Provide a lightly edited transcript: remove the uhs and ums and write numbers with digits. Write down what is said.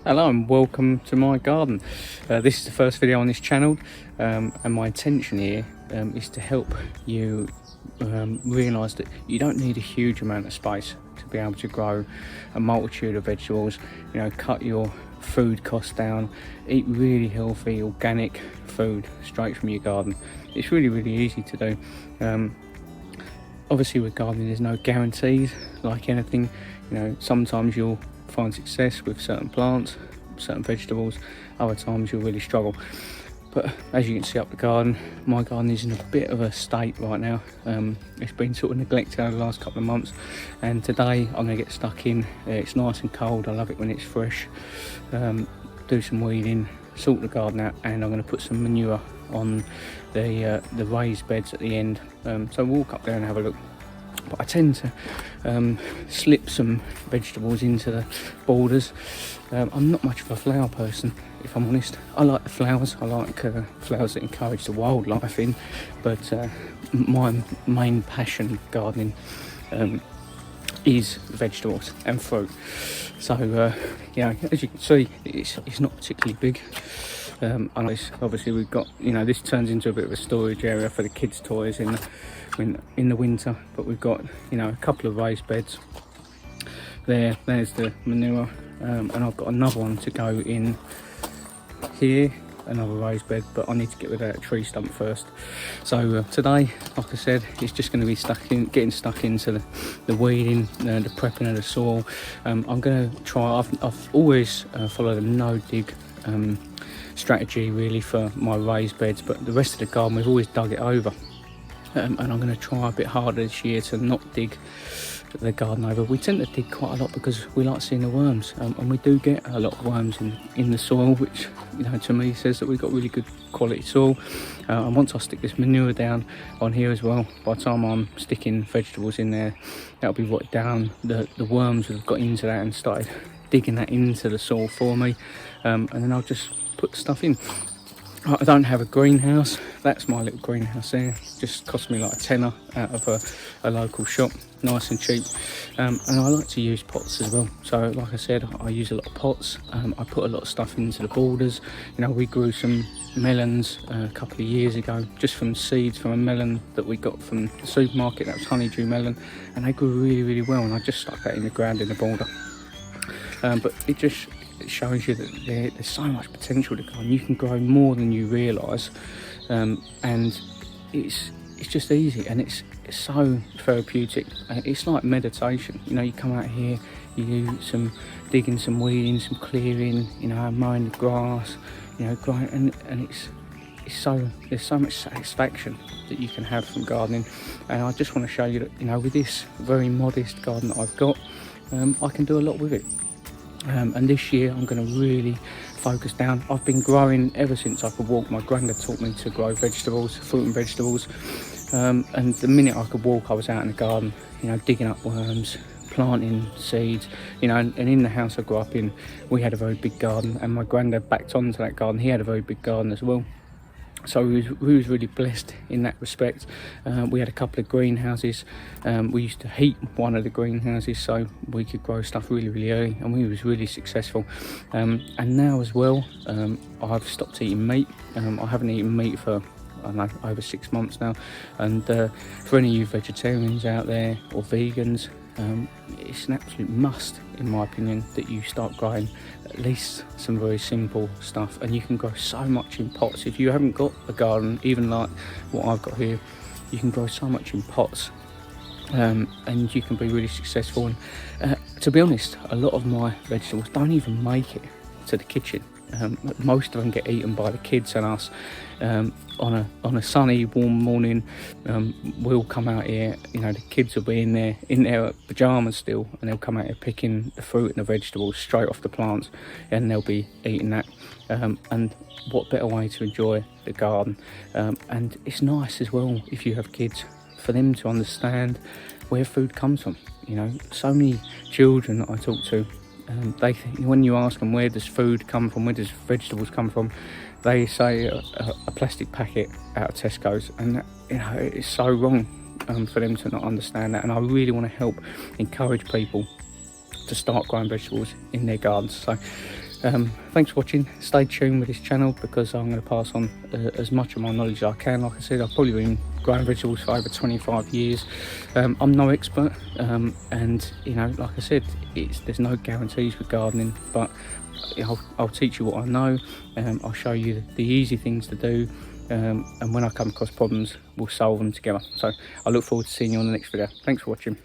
Hello and welcome to my garden. This is the first video on this channel, and my intention here is to help you realise that you don't need a huge amount of space to be able to grow a multitude of vegetables. You know, cut your food costs down, eat really healthy organic food straight from your garden. It's really easy to do. Obviously with gardening there's no guarantees like anything. You know, sometimes you'll find success with certain plants, certain vegetables, other times you'll really struggle. But as you can see up the garden, my garden is in a bit of a state right now. It's been sort of neglected over the last couple of months, and today I'm going to get stuck in. It's nice and cold, I love it when it's fresh. Do some weeding, sort the garden out, and I'm going to put some manure on the raised beds at the end. So walk up there and have a look. But I tend to slip some vegetables into the borders. I'm not much of a flower person, if I'm honest. I like the flowers, I like flowers that encourage the wildlife in, but my main passion gardening is vegetables and fruit. So yeah, as you can see, it's not particularly big. And obviously we've got, you know, this turns into a bit of a storage area for the kids' toys in the winter, but we've got, you know, a couple of raised beds there's the manure, and I've got another one to go in here, another raised bed, but I need to get rid of that tree stump first. So today, like I said, it's just going to be getting stuck into the weeding, the prepping of the soil. I'm going to try, I've always followed a no dig strategy really for my raised beds, but the rest of the garden we've always dug it over, and I'm going to try a bit harder this year to not dig the garden over. We tend to dig quite a lot because we like seeing the worms, and we do get a lot of worms in the soil, which, you know, to me says that we've got really good quality soil. And once I stick this manure down on here as well, by the time I'm sticking vegetables in there, that'll be what down the worms that have got into that and started digging that into the soil for me, and then I'll just put stuff in. I don't have a greenhouse. That's my little greenhouse there. Just cost me like a tenner out of a local shop, nice and cheap. And I like to use pots as well. So like I said, I use a lot of pots. I put a lot of stuff into the borders. You know, we grew some melons a couple of years ago, just from seeds from a melon that we got from the supermarket. That was honeydew melon, and they grew really well, and I just stuck that in the ground in the border. But it shows you that there's so much potential to go, and you can grow more than you realise, and it's just easy, and it's so therapeutic. It's like meditation. You know, you come out here, you do some digging, some weeding, some clearing, you know, mowing the grass, you know, growing, and there's so much satisfaction that you can have from gardening. And I just want to show you that, you know, with this very modest garden that I've got, I can do a lot with it. And this year I'm going to really focus down. I've been growing ever since I could walk. My granddad taught me to grow vegetables, fruit and vegetables, and the minute I could walk I was out in the garden, you know, digging up worms, planting seeds, you know, and in the house I grew up in, we had a very big garden, and my granddad backed onto that garden. He had a very big garden as well. So we was really blessed in that respect. We had a couple of greenhouses. We used to heat one of the greenhouses so we could grow stuff really early, and we was really successful. And now as well, I've stopped eating meat. I haven't eaten meat for, I don't know, over 6 months now. And for any of you vegetarians out there or vegans, it's an absolute must, in my opinion, that you start growing at least some very simple stuff. And you can grow so much in pots. If you haven't got a garden, even like what I've got here, you can grow so much in pots, and you can be really successful. And to be honest, a lot of my vegetables don't even make it to the kitchen. Most of them get eaten by the kids and us. On a sunny, warm morning, we'll come out here. You know, the kids will be in their pajamas still, and they'll come out here picking the fruit and the vegetables straight off the plants, and they'll be eating that. And what better way to enjoy the garden? And it's nice as well, if you have kids, for them to understand where food comes from. You know, so many children that I talk to, they think, when you ask them where does food come from, where does vegetables come from, they say a plastic packet out of Tesco's, and that, you know, it's so wrong for them to not understand that. And I really want to help encourage people to start growing vegetables in their gardens. So Thanks for watching. Stay tuned with this channel because I'm going to pass on as much of my knowledge as I can. Like I said, I've probably been growing vegetables for over 25 years. I'm no expert, and you know, like I said, there's no guarantees with gardening, but I'll teach you what I know. I'll show you the easy things to do, and when I come across problems, we'll solve them together. So I look forward to seeing you on the next video. Thanks for watching.